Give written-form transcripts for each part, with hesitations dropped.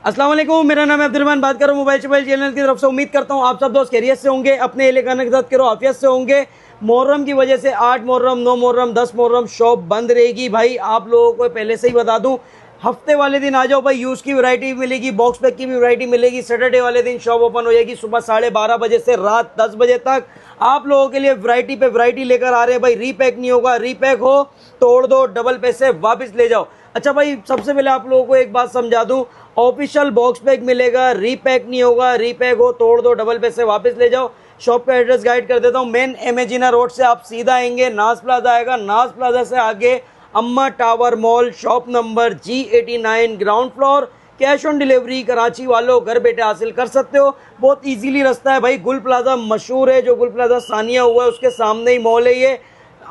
अस्सलाम वालेकुम, मेरा नाम है अब्दुर्रहमान, बात कर रहा हूँ मोबाइल शोबाइल चैनल की तरफ से। उम्मीद करता हूँ आप सब दोस्त खैरियत से होंगे, अपने एहले खाना के साथ करो आफियत से होंगे। मुहर्रम की वजह से 8 मुहर्रम, 9 मुहर्रम, 10 मुहर्रम शॉप बंद रहेगी। भाई आप लोगों को पहले से ही बता दूँ, हफ्ते वाले दिन आ जाओ भाई, यूज़ की वैरायटी मिलेगी, बॉक्स पैक की भी वैरायटी मिलेगी। सैटरडे वाले दिन शॉप ओपन हो जाएगी सुबह 12:30 बजे से रात 10 बजे तक। आप लोगों के लिए वैरायटी पे वैरायटी लेकर आ रहे हैं भाई। रीपैक नहीं होगा, रीपैक हो तोड़ दो, डबल पैसे वापस ले जाओ। अच्छा भाई, सबसे पहले आप लोगों को एक बात समझा दूं, ऑफिशियल बॉक्स पैक मिलेगा, रीपैक नहीं होगा। रीपैक हो तोड़ दो, डबल पैसे वापस ले जाओ। शॉप का एड्रेस गाइड कर देता हूँ। मेन एमेजिना रोड से आप सीधा आएंगे, नाज प्लाजा आएगा, नाज प्लाजा से आगे अम्मा tower mall, shop number G89, ground floor. Cash on delivery Karachi वालों घर बैठे हासिल कर सकते हो, बहुत इजीली रास्ता है भाई। गुल प्लाजा मशहूर है, जो गुल प्लाजा सानिया हुआ है उसके सामने ही मॉल है ये,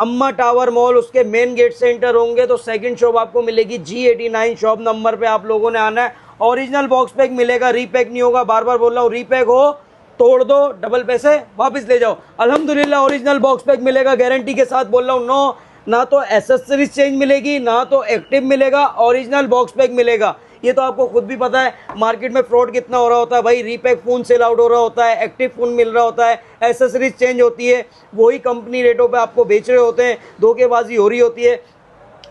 अम्मा टावर मॉल। उसके मेन गेट से एंटर होंगे तो सेकंड शॉप आपको मिलेगी G89, शॉप नंबर पे आप लोगों ने आना है। ओरिजिनल बॉक्स पैक मिलेगा, रीपैक नहीं होगा। बार बार बोल रहा हूँ, रीपैक हो तोड़ दो, डबल पैसे वापस ले जाओ। अल्हम्दुलिल्लाह ओरिजिनल बॉक्स पैक मिलेगा, गारंटी के साथ बोल रहा हूँ। नो, ना तो एसेसरीज चेंज मिलेगी, ना तो एक्टिव मिलेगा, ओरिजिनल बॉक्स पैक मिलेगा। ये तो आपको खुद भी पता है मार्केट में फ्रॉड कितना हो रहा होता है भाई। रीपैक फ़ोन सेल आउट हो रहा होता है, एक्टिव फ़ोन मिल रहा होता है, एसेसरीज चेंज होती है, वही कंपनी रेटों पे आपको बेच रहे होते हैं, धोखेबाजी हो रही होती है।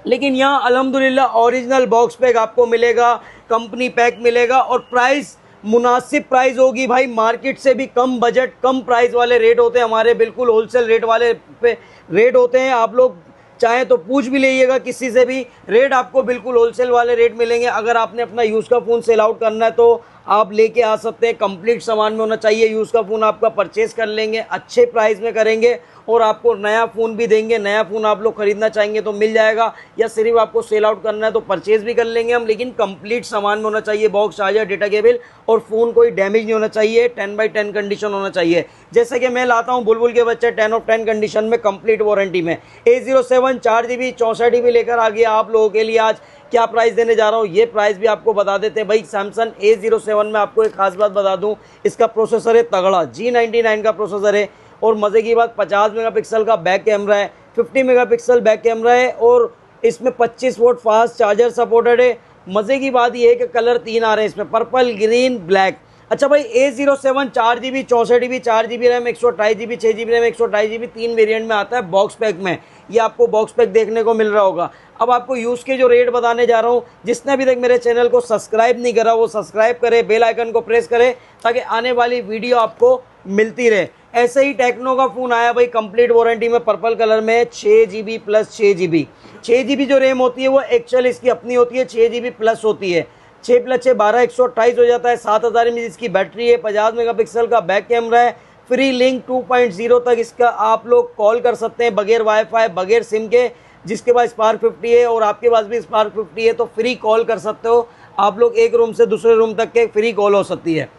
लेकिन यहाँ अल्हम्दुलिल्लाह ओरिजिनल बॉक्स पैक आपको मिलेगा, कंपनी पैक मिलेगा और प्राइस मुनासिब प्राइस होगी भाई। मार्केट से भी कम बजट, कम प्राइस वाले रेट होते हैं हमारे, बिल्कुल होलसेल रेट वाले पे रेट होते हैं। आप लोग चाहे तो पूछ भी लीजिएगा किसी से भी, रेट आपको बिल्कुल होलसेल वाले रेट मिलेंगे। अगर आपने अपना यूज़ का फ़ोन सेल आउट करना है तो आप लेके आ सकते हैं। कंप्लीट सामान में होना चाहिए, यूज़ का फ़ोन आपका परचेज़ कर लेंगे, अच्छे प्राइस में करेंगे और आपको नया फ़ोन भी देंगे। नया फ़ोन आप लोग ख़रीदना चाहेंगे तो मिल जाएगा, या सिर्फ आपको सेल आउट करना है तो परचेज़ भी कर लेंगे हम। लेकिन कंप्लीट सामान में होना चाहिए, बॉक्स, चार्जर, डेटा केबल और फ़ोन कोई डैमेज नहीं होना चाहिए, 10/10 कंडीशन होना चाहिए। जैसे कि मैं लाता हूँ बुलबुल के बच्चे 10/10 कंडीशन में, कंप्लीट वारंटी में। A07 4 GB 64 GB लेकर आ गया आप लोगों के लिए। आज क्या प्राइस देने जा रहा हूँ ये प्राइस भी आपको बता देते हैं भाई। सैमसंग A07 में आपको एक खास बात बता दूँ, इसका प्रोसेसर है तगड़ा, G99 का प्रोसेसर है। और मज़े की बात, 50 मेगापिक्सल का बैक कैमरा है, 50 मेगापिक्सल बैक कैमरा है और इसमें 25 वोल्ट फास्ट चार्जर सपोर्टेड है। मज़े की बात ये है कि कलर 3 आ रहे हैं इसमें, पर्पल, ग्रीन, ब्लैक। अच्छा भाई, A07 4 GB 64 GB 4 GB RAM, 128 GB 6 GB RAM, 128 GB 3 variant में आता है बॉक्स पैक में। ये आपको बॉक्स पैक देखने को मिल रहा होगा। अब आपको यूज़ के जो रेट बताने जा रहा हूँ, जिसने अभी तक मेरे चैनल को सब्सक्राइब नहीं करा वो सब्सक्राइब करे, बेल आइकन को प्रेस करे ताकि आने वाली वीडियो आपको मिलती रहे। ऐसे ही टेक्नो का फ़ोन आया भाई, कंप्लीट वारंटी में, पर्पल कलर में, 6 GB प्लस 6 GB। 6 GB जो रैम होती है वो एक्चुअल इसकी अपनी होती है, 6 GB प्लस होती है। 6 + 6 12, 128 हो जाता है। 7000 mAh इसकी बैटरी है, 50 मेगापिक्सल का बैक कैमरा है। फ्री लिंक 2.0 तक इसका आप लोग कॉल कर सकते हैं बगैर वाईफाई, बगैर सिम के। जिसके पास स्पार्क 50 है और आपके पास भी स्पार्क 50 है तो फ्री कॉल कर सकते हो आप लोग, एक रूम से दूसरे रूम तक के फ्री कॉल हो सकती है।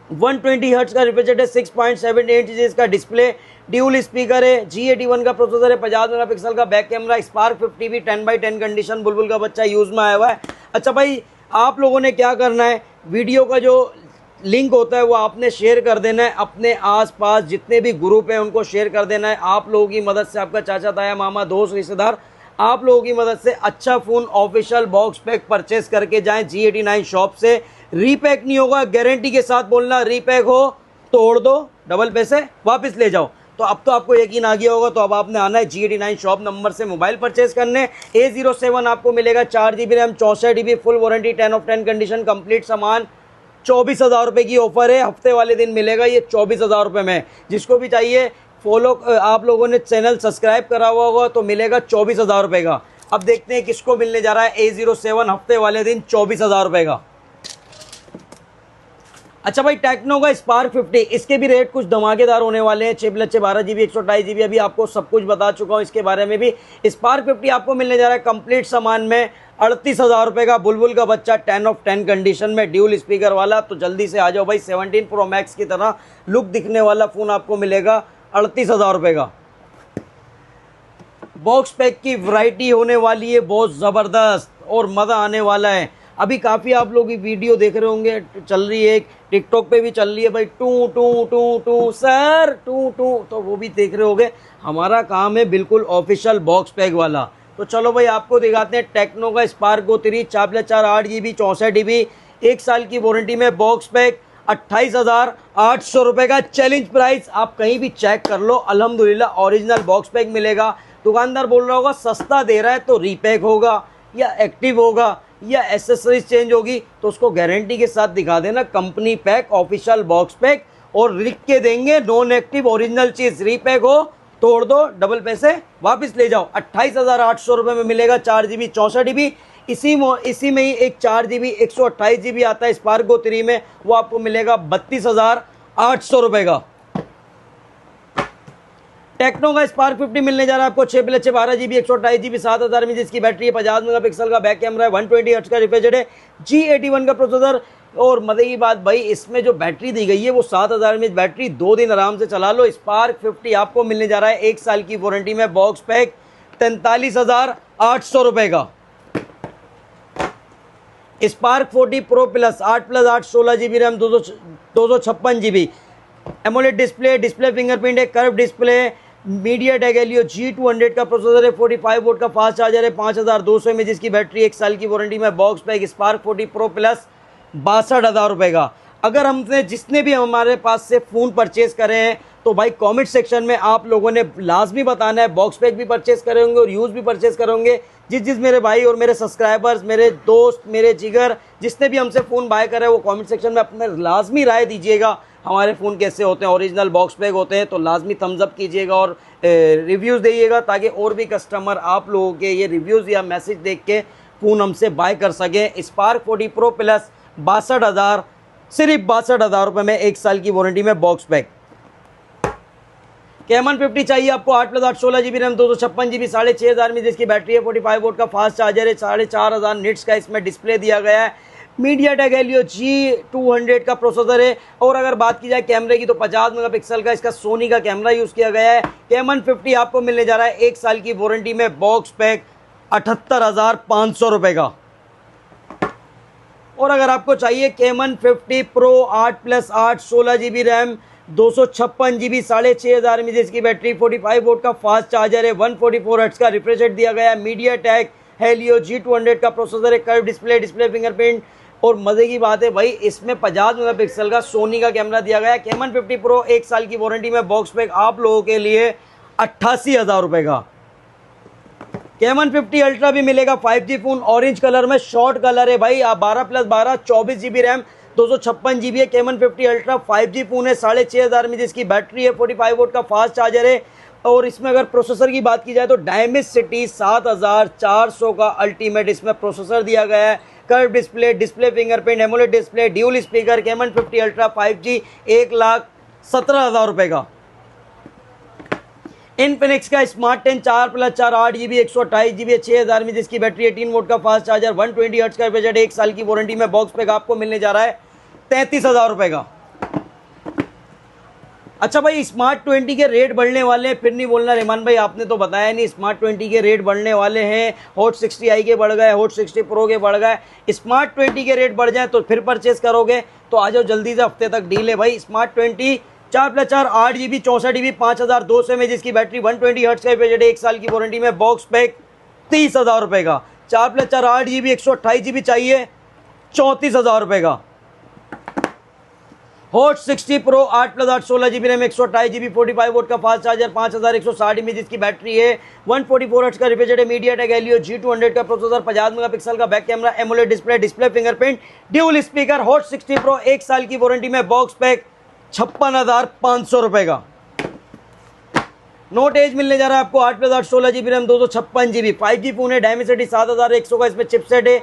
120 हर्ट्ज का रिफ्रेश रेट है, 6.78 इंच इसका डिस्प्ले, ड्यूल स्पीकर है, G81 का प्रोसेसर है, 50 मेगापिक्सल का बैक कैमरा, स्पार्क 50 भी 10/10 कंडीशन, बुलबुल का बच्चा यूज़ में आया हुआ है। अच्छा भाई, आप लोगों ने क्या करना है, वीडियो का जो लिंक होता है वो आपने शेयर कर देना है, अपने आसपास जितने भी ग्रुप हैं उनको शेयर कर देना है। आप लोगों की मदद से, आपका चाचा, ताया, मामा, दोस्त, रिश्तेदार, आप लोगों की मदद से अच्छा phone official box pack purchase करके जाएं G89 शॉप से। रीपैक नहीं होगा, गारंटी के साथ बोलना, रीपैक हो तोड़ दो, डबल पैसे वापस ले जाओ। तो अब तो आपको यकीन आ गया होगा। तो अब आपने आना है G89 शॉप नंबर से मोबाइल परचेस करने। A07 आपको मिलेगा 4 GB RAM, 64 GB, full warranty, 10/10 condition, complete सामान। 24,000 रुपये की ऑफर है, हफ्ते वाले दिन मिलेगा ये 24,000 रुपये में। जिसको भी चाहिए फॉलो, आप लोगों ने चैनल सब्सक्राइब करा हुआ होगा तो मिलेगा 24,000 रुपये का। अब देखते हैं किसको मिलने जा रहा है A07 हफ्ते वाले दिन 24,000 रुपये का। अच्छा भाई, टेक्नो का स्पार्क 50, इसके भी रेट कुछ धमाकेदार होने वाले हैं। 6 + 6 12 GB 128 GB, अभी आपको सब कुछ बता चुका हूँ इसके बारे में भी। स्पार्क 50 आपको मिलने जा रहा है कंप्लीट सामान में 38,000 रुपये का, बुलबुल का बच्चा, 10/10 कंडीशन में, ड्यूल स्पीकर वाला। तो जल्दी से आ जाओ भाई, 17 Pro Max की तरह लुक दिखने वाला फ़ोन आपको मिलेगा 38,000 रुपये का। बॉक्स पैक की वैरायटी होने वाली है बहुत ज़बरदस्त और मज़ा आने वाला है। अभी काफ़ी आप लोग वीडियो देख रहे होंगे, चल रही है टिकटॉक पे भी चल रही है भाई, two two two two sir two two, तो वो भी देख रहे होंगे। हमारा काम है बिल्कुल ऑफिशियल बॉक्स पैक वाला। तो चलो भाई आपको दिखाते हैं टेक्नो का स्पार्क Go 3 4+4 8 GB 64 GB 1 साल की वारंटी में बॉक्स पैक 28,800 रुपये का चैलेंज प्राइस। आप कहीं भी चेक कर लो, अल्हम्दुलिल्लाह ओरिजिनल बॉक्स पैक मिलेगा। दुकानदार बोल रहा होगा सस्ता दे रहा है तो रीपैक होगा या एक्टिव होगा या एसेसरीज चेंज होगी, तो उसको गारंटी के साथ दिखा देना company pack official box pack, और लिख के देंगे नॉन एक्टिव ओरिजिनल चीज, रीपैक हो तोड़ दो, डबल पैसे वापस ले जाओ। 28,800 रुपये में मिलेगा 4 GB 64 GB। इसी में ही एक 4 GB 128 GB आता है स्पार्क गो 3 में, वो आपको मिलेगा 32,800 रुपये का। टेक्नो का स्पार्क 50 मिलने जा रहा है आपको 6+6 12 GB 128 GB 7000 में, जिसकी बैटरी है, 50 मेगापिक्सल का बैक कैमरा है, 120 हर्ट्ज का रिफ्रेश रेट है, G81 का प्रोसेसर। और मजे की बात भाई, इसमें जो बैटरी दी गई है वो 7000 में बैटरी, 2 दिन आराम से चला लो। स्पार्क 50 आपको मिलने जा रहा है 1 साल की वारंटी में बॉक्स पैक 43,800 रुपये का। Spark 40 Pro Plus 8+8 16 GB RAM 256 GB AMOLED display fingerprint है, curve display, MediaTek Helio G200 का प्रोसेसर है, 45 वोल्ट का फास्ट चार्जर है, 5200 mAh की बैटरी, 1 साल की वारंटी में box pack spark 40 Pro plus 62,000 रुपये का। अगर हमने जिसने भी हमारे पास से फ़ोन परचेज़ करे हैं तो भाई कमेंट सेक्शन में आप लोगों ने लाजमी बताना है, बॉक्स पैक भी परचेज़ करेंगे और यूज़ भी परचेज़ करेंगे। जिस मेरे भाई और मेरे सब्सक्राइबर्स, मेरे दोस्त, मेरे जिगर, जिसने भी हमसे फ़ोन बाय करा है वो कमेंट सेक्शन में अपने लाजमी राय दीजिएगा, हमारे फ़ोन कैसे होते हैं, ओरिजिनल बॉक्स पैक होते हैं, तो लाजमी थम्स अप कीजिएगा और रिव्यूज़ दीजिएगा, ताकि और भी कस्टमर आप लोगों के ये रिव्यूज़ या मैसेज देख के फ़ोन हमसे बाय कर सकें। स्पार्क 40 प्रो प्लस 62,000, सिर्फ 62,000 रुपये में 1 साल की वारंटी में बॉक्स पैक। कैमन 50 चाहिए आपको 8+8 16 GB रैम 256 GB 6500 में, जिसकी बैटरी है, 45 वोल्ट का फास्ट चार्जर है, 4500 निट्स का इसमें डिस्प्ले दिया गया है, मीडियाटेक हेलियो G200 का प्रोसेसर है। और अगर बात की जाए कैमरे की तो 50 मेगापिक्सल का इसका सोनी का कैमरा यूज़ किया गया है। कैमन 50 आपको मिलने जा रहा है 1 साल की वारंटी में बॉक्स पैक 78,500 रुपये का। और अगर आपको चाहिए Camon 50 Pro 8+8 16 GB RAM 256 GB 6500 में, जिसकी बैटरी, 45 वोल्ट का फास्ट चार्जर है, 144 हर्ट्ज का रिफ्रेश रेट दिया गया है, मीडियाटेक हेलियो G200 का प्रोसेसर है, कर्व डिस्प्ले फिंगरप्रिंट। और मज़े की बात है भाई, इसमें 50 मेगापिक्सल का सोनी का कैमरा दिया गया है। कैमन 50 प्रो 1 साल की वारंटी में बॉक्स पैक आप लोगों के लिए 88,000 रुपये का। कैमन 50 अल्ट्रा भी मिलेगा 5G फ़ोन, ऑरेंज कलर में, शॉर्ट कलर है भाई, 12+12 24 GB रैम 256 GB है। कैमन 50 अल्ट्रा 5G फ़ोन है, 6500 में, जिसकी बैटरी है, 45 वोल्ट का फास्ट चार्जर है। और इसमें अगर प्रोसेसर की बात की जाए तो डायमेंसिटी 7400 का अल्टीमेट इसमें प्रोसेसर दिया गया है, curve display fingerprint, AMOLED display, dual speaker. Camon 50 ultra 5G 1,17,000 रुपये का। इनफिनिक्स का स्मार्ट 10 4+4 8 GB 128 GB 6000 में, जिसकी बैटरी 18 वोल्ट का फास्ट चार्जर, 120 हर्ट्ज का बजट, 1 साल की वारंटी में बॉक्स पैक आपको मिलने जा रहा है 33,000 रुपये का। अच्छा भाई, स्मार्ट 20 के रेट बढ़ने वाले हैं, फिर नहीं बोलना रेमान भाई आपने तो बताया नहीं। स्मार्ट 20 के रेट बढ़ने वाले हैं, हॉट 60i के बढ़ गए, हॉट 60 प्रो के बढ़ गए। स्मार्ट 20 के रेट बढ़ जाए तो फिर परचेस करोगे तो आ जाओ जल्दी से, हफ्ते तक डील है भाई। स्मार्ट 20 4+4 8 GB 64 GB 5200 में, जिसकी बैटरी, 120 हर्ट्ज का बजट, 1 साल की वारंटी में बॉक्स पैक 30,000 रुपये का। 4+4 8 GB 128 GB चाहिए 34,000 रुपये का। Hot 60 pro 8+8 16 GB RAM 128 GB 45 volt का फास्ट चार्जर, 5160 में, जिसकी बैटरी है, 144 हर्ट्ज का रिफ्रेश रेट है, मीडियाटेक हेलियो G200 का प्रोसेसर, 50 मेगापिक्सल का back camera, AMOLED display fingerprint, dual speaker. Hot 60 pro 1 साल की वारंटी में बॉक्स पैक 56,500 रुपये का। नोट एज मिलने जा रहा है आपको 8+8 16 GB RAM 256 GB 5G phone है, डायमेंसिटी 7100 का इसमें चिपसेट है,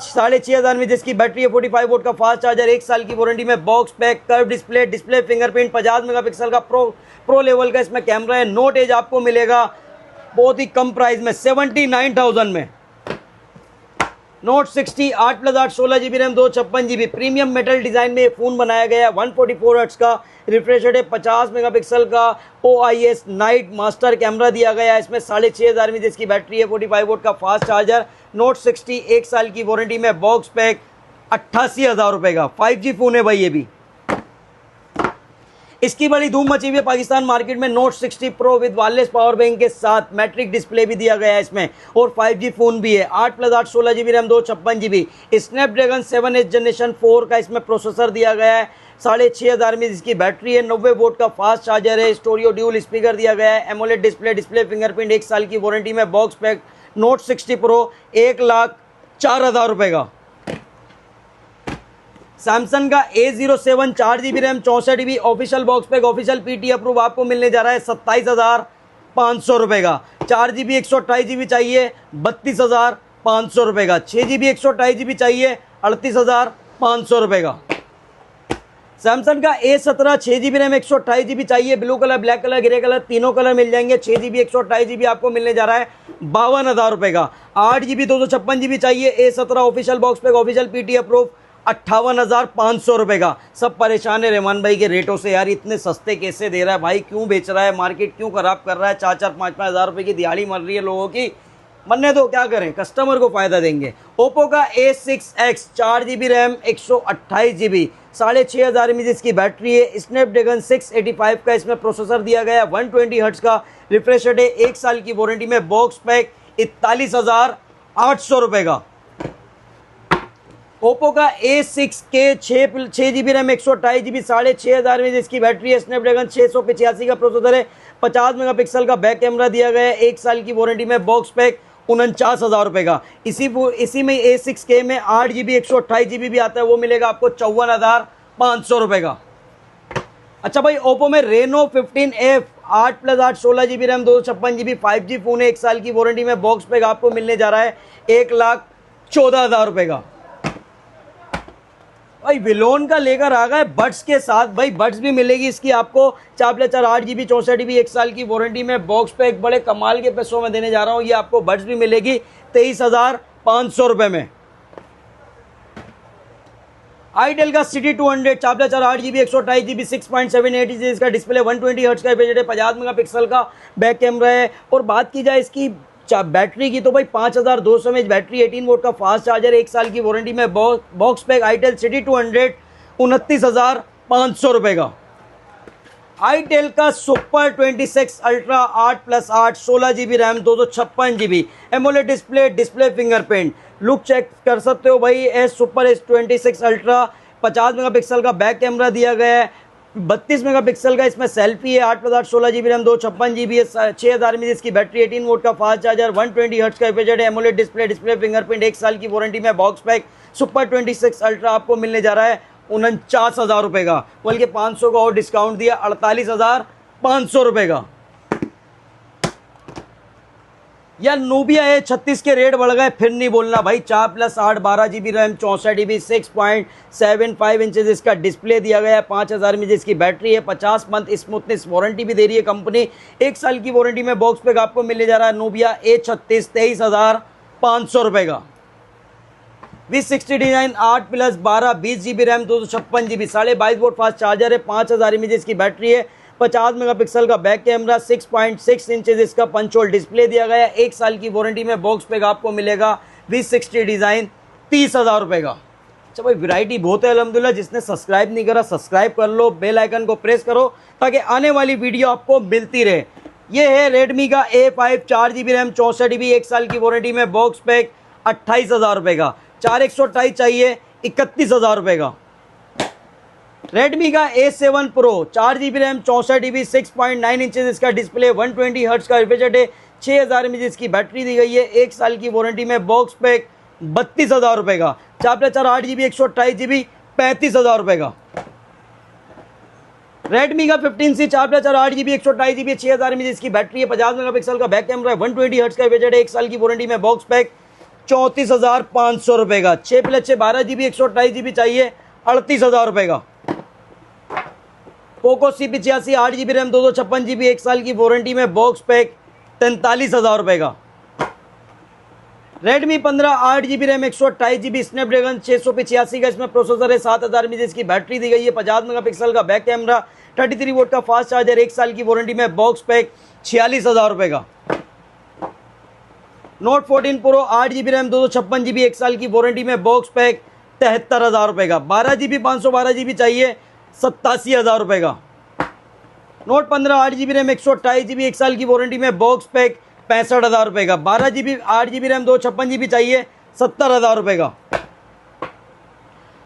6500 में, जिसकी बैटरी है, 45 वोल्ट का फास्ट चार्जर, 1 साल की वारंटी में box pack, curve display fingerprint, 50 megapixel का प्रो लेवल का इसमें कैमरा है। नोट एज आपको मिलेगा बहुत ही कम प्राइस में 79,000 में। Note 60 8+8 16 GB RAM 256 GB premium metal design में फ़ोन बनाया गया है, 144 हर्ट्ज का रिफ्रेश रेट है, 50 मेगापिक्सल का OIS नाइट मास्टर कैमरा दिया गया है इसमें, 6500 में, जिसकी बैटरी है, 45 वोल्ट का फास्ट चार्जर। नोट 60 1 साल की वारंटी में बॉक्स पैक 88,000 रुपये का। 5G फ़ोन है भाई ये भी। इसकी बड़ी धूम मची हुई है पाकिस्तान मार्केट में। Note 60 pro with wireless power bank के साथ मैट्रिक डिस्प्ले भी दिया गया है इसमें, और 5G फोन भी है। 8+8 16GB RAM 256GB, Snapdragon 7H generation 4 का इसमें प्रोसेसर दिया गया है। 6500 में इसकी बैटरी है। 90 वोल्ट का फास्ट चार्जर है। स्टोरियो ड्यूल स्पीकर दिया गया है। एमोलेड डिस्प्ले, डिस्प्ले फिंगरप्रिंट, 1 साल की वारंटी में। बॉक्स पैक नोट 60 प्रो 1,04,000 रुपये का। सैमसंग का A07 4GB RAM 64GB official box pack, official PT approve आपको मिलने जा रहा है 27,500 रुपये का। 4GB 128GB चाहिए 32,500 रुपये का। 6GB 128GB चाहिए 38,500 रुपये का। सैमसंग का A17 6GB रैम 128GB चाहिए, blue colour, black colour, grey colour तीनों कलर मिल जाएंगे। 6GB 128GB आपको मिलने जा रहा है 52,000 रुपये का। 8GB 256GB चाहिए, A17 official box pack, official PT approve 58,500 रुपये का। सब परेशान है रहमान भाई के रेटों से, यार इतने सस्ते कैसे दे रहा है भाई, क्यों बेच रहा है, मार्केट क्यों खराब कर रहा है। 4-4 5-5 हज़ार रुपये की दिहाड़ी मर रही है लोगों की, मरने दो, क्या करें, कस्टमर को फ़ायदा देंगे। ओप्पो का A6X 4GB RAM 128GB 6,500 mAh इसकी बैटरी है। स्नैपड्रैगन 685 का इसमें प्रोसेसर दिया गया है। 120 हर्ट्ज का रिफ्रेश रेट है। 1 साल की वारंटी में। बॉक्स पैक 41,800 रुपये का। ओप्पो का A6K 6GB RAM 128GB 6,500 mAh इसकी बैटरी है। स्नैपड्रैगन 685 का प्रोसेसर है। 50 मेगापिक्सल का बैक कैमरा दिया गया है। 1 साल की वारंटी में। बॉक्स पैक 49,000 रुपये का। इसी में A6K में 8GB 128GB भी आता है, वो मिलेगा आपको 54,500 रुपये का। अच्छा भाई, ओप्पो में Reno 15F 8+8 16GB RAM 256GB 5G phone है। 1 साल की वारंटी में। बॉक्स पैक आपको मिलने जा रहा है 1,14,000 रुपये का। भाई विलोन का लेकर आ गए बड्स के साथ, भाई बड्स भी मिलेगी इसकी आपको 4+4 8GB 64GB 1 साल की वारंटी में। बॉक्स पे एक बड़े कमाल के पैसों में देने जा रहा हूँ, ये आपको बड्स भी मिलेगी 23,500 रुपये में। आईटेल का सिटी 200 4+4 8GB 128GB 6.78 इंच इसका डिस्प्ले, 120 हर्ट्ज का बजट है, 50 मेगापिक्सल का बैक कैमरा है। और बात की जाए इसकी बैटरी की तो भाई 5,200 mAh बैटरी, 18 वोल्ट का फास्ट चार्जर, 1 साल की वारंटी में। बॉक्स पैक आईटेल सिटी 200 29,500 रुपये का। आईटेल का super 26 ultra 8+8 16GB RAM 256GB AMOLED display, display fingerprint, look check कर सकते हो भाई। सुपर S26 अल्ट्रा 50 मेगापिक्सल का बैक कैमरा दिया गया है। 32 मेगापिक्सल का इसमें सेल्फी है। 8+8 16GB रैम 256GB है। 6,000 mAh इसकी बैटरी, 18 वोल्ट का फास्ट चार्जर, 120 हर्ट्ज का बजट है। एमोलेड डिस्प्ले, डिस्प्ले फिंगरप्रिंट, 1 साल की वारंटी में। बॉक्स पैक सुपर 26 अल्ट्रा आपको मिलने जा रहा है 49,000 रुपये का, बल्कि 500 का और डिस्काउंट दिया 48,500 रुपये का। यार नूबिया है 36 के रेट बढ़ गए, फिर नहीं बोलना भाई। 4+8 12GB रैम 64GB 6.75 इंचेस इसका डिस्प्ले दिया गया है। 5,000 mAh इसकी बैटरी है। 50 मंथ स्मूथनेस वारंटी भी दे रही है कंपनी। 1 साल की वारंटी में। बॉक्स पैक आपको मिलने जा रहा है नूबिया A36 23,500 रुपये का। V60 design 8+12 20GB RAM 256GB 22.5 volt fast charger है। 5,000 mAh इसकी बैटरी है। 50 मेगापिक्सल का बैक कैमरा, 6.6 इंचेस इसका पंच होल डिस्प्ले दिया गया है। 1 साल की वारंटी में। बॉक्स पैक आपको मिलेगा V60 डिज़ाइन 30,000 रुपये का। अच्छा भाई, वैरायटी बहुत है अल्हम्दुलिल्लाह। जिसने सब्सक्राइब नहीं करा सब्सक्राइब कर लो, बेल आइकन को प्रेस करो ताकि आने वाली वीडियो आपको मिलती रहे। ये है रेडमी का A5 4GB रैम 64GB 1 साल की वारंटी में। बॉक्स पैक 28,000 रुपये का। 4 128 चाहिए 31,000 रुपये का। रेडमी का A7 pro 4GB RAM 64GB 6.9 inches इसका डिस्प्ले, 120 हर्ट्ज का बजट है। 6,000 mAh इसकी बैटरी दी गई है। 1 साल की वारंटी में। बॉक्स पैक 32,000 रुपये का। 4+4 8GB 128GB 35,000 रुपये का। रेडमी का 15C 4+4 8GB 128GB 6,000 mAh इसकी बैटरी है। 50 मेगापिक्सल का बैक कैमरा है। 120 हर्ट्ज का बजट है। 1 साल की वारंटी में। बॉक्स पैक 34,500 रुपये का। 6+6 12GB 128GB चाहिए 38,000 रुपये का। Poco C85 8GB RAM 256GB 1 साल की वारंटी में। बॉक्स पैक 43,000 रुपये का। Redmi 15 8GB RAM 128GB Snapdragon 685 का इसमें प्रोसेसर है। 7,000 mAh इसकी बैटरी दी गई है। 50 मेगापिक्सल का बैक कैमरा, 33 वोल्ट का फास्ट चार्जर, 1 साल की वारंटी में। बॉक्स पैक 46,000 रुपये का। Note 14 pro 8GB RAM 256GB 1 साल की वारंटी में। बॉक्स पैक 73,000 रुपये का। 12GB 512GB चाहिए 87,000 रुपये का। नोट 15 8 GB रैम 128 GB 1 साल की वारंटी में बॉक्स पैक 65,000 रुपये का। 12 GB 8 GB रैम 256 GB चाहिए 70,000 रुपये का।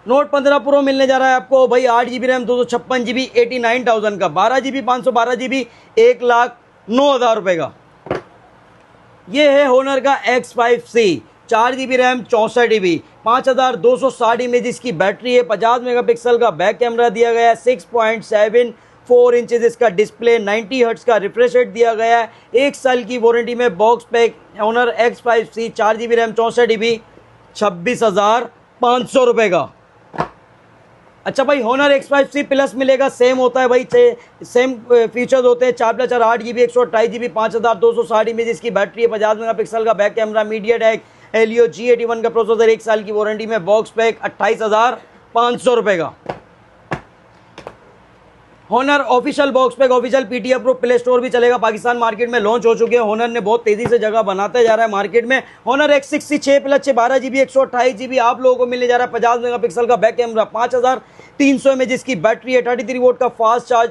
नोट 15 प्रो मिलने जा रहा है आपको भाई 8 GB रैम 256 GB 89,000 का। 12 GB 512 GB 1,09,000 रुपये का। ये है होनर का X5C 4 GB RAM 64 GB 5,260 image की बैटरी है। 50 मेगापिक्सल का बैक कैमरा दिया गया है। 6.74 इंचेस इसका डिस्प्ले, 90 हर्ट्ज का रिफ्रेश रेट दिया गया है। 1 साल की वारंटी में box pack honour X5C 4 GB RAM 64 GB 26,500 रुपये का। अच्छा भाई होनर X5C प्लस मिलेगा, सेम होता है भाई, सेम फीचर्स होते हैं। 4+4 8 GB 128 GB 5,260 इमेज की बैटरी है। 50 मेगापिक्सल का back camera, MediaTek Helio G81 का प्रोसेसर, 1 साल की वारंटी में बॉक्स पैक 28,500 रुपये का। Honour official box pack official PTI approve, play store भी चलेगा। पाकिस्तान मार्केट में लॉन्च हो चुके हैं। होनर ने बहुत तेजी से जगह बनाते जा रहा है मार्केट में। होनर X6C 6+6 12 GB 128 GB आप लोगों को मिलने जा रहा है। 50 मेगापिक्सल का बैक कैमरा, 5,300 mAh की बैटरी है। 33 वोल्ट का फास्ट चार्ज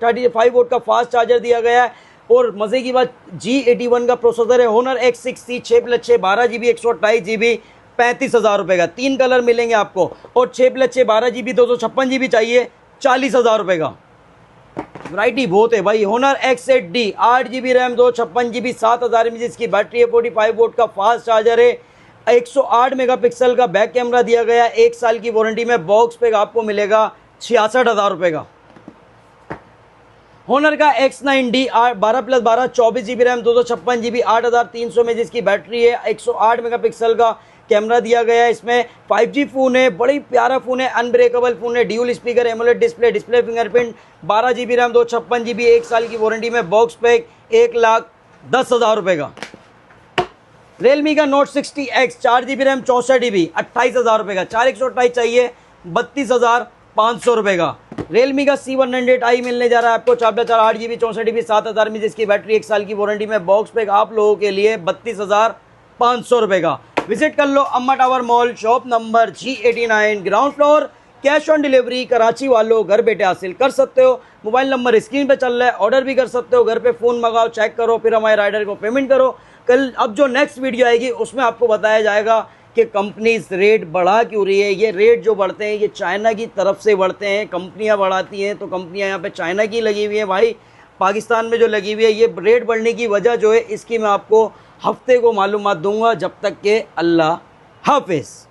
35 वोल्ट का फास्ट चार्जर दिया गया है। और मजे की बात G81 का प्रोसेसर है। होनर X6C 6+6 12 GB 128 GB 35,000 रुपये का। 3 कलर मिलेंगे आपको। और 6+6 12 GB 256 GB चाहिए 40,000 रुपये का। वैरायटी बहुत है भाई। Honour X8D 8 GB RAM 256 GB 7,000 mAh की बैटरी है। 45 वोल्ट का फास्ट चार्जर है। 108 मेगापिक्सल का बैक कैमरा दिया गया है। 1 साल की वारंटी में बॉक्स पैक आपको मिलेगा 66,000 रुपये का। होनर का X9D 12+12 24 GB RAM 256 GB 8,300 mAh की बैटरी है। 108 मेगापिक्सल का कैमरा दिया गया है। इसमें 5G फ़ोन है, बड़ी प्यारा फ़ोन है, अनब्रेकेबल फ़ोन है, dual speaker, AMOLED display fingerprint, 12 GB RAM 256 GB 1 साल की वारंटी में बॉक्स पैक 1,10,000 रुपये का। रियलमी का Note 60X 4 GB RAM 64 GB 28,000 रुपये का। 4 128 चाहिए 32,500 रुपये का। रियलमी का C100i मिलने जा रहा है आपको। 4+4 8 GB 64 GB 7,000 mAh की बैटरी, 1 साल की वारंटी में बॉक्स पैक आप लोगों के लिए 32,500 रुपये का। विजिट कर लो अम्मा tower mall, shop number G89 ground floor. Cash on delivery Karachi वालों घर बैठे हासिल कर सकते हो। मोबाइल नंबर स्क्रीन पे चल रहा है, ऑर्डर भी कर सकते हो। घर पे फ़ोन मंगाओ, चेक करो, फिर हमारे राइडर को पेमेंट करो। कल अब जो नेक्स्ट वीडियो आएगी उसमें आपको बताया जाएगा कि कंपनीज रेट बढ़ा क्यों रही है। ये रेट जो बढ़ते हैं ये चाइना की तरफ से बढ़ते हैं, कंपनियां बढ़ाती हैं। तो कंपनियां यहाँ पे चाइना की लगी हुई हैं भाई, पाकिस्तान में जो लगी हुई है। ये रेट बढ़ने की वजह जो है इसकी मैं आपको हफ्ते को मालूमात दूंगा। जब तक के अल्लाह हाफिज़।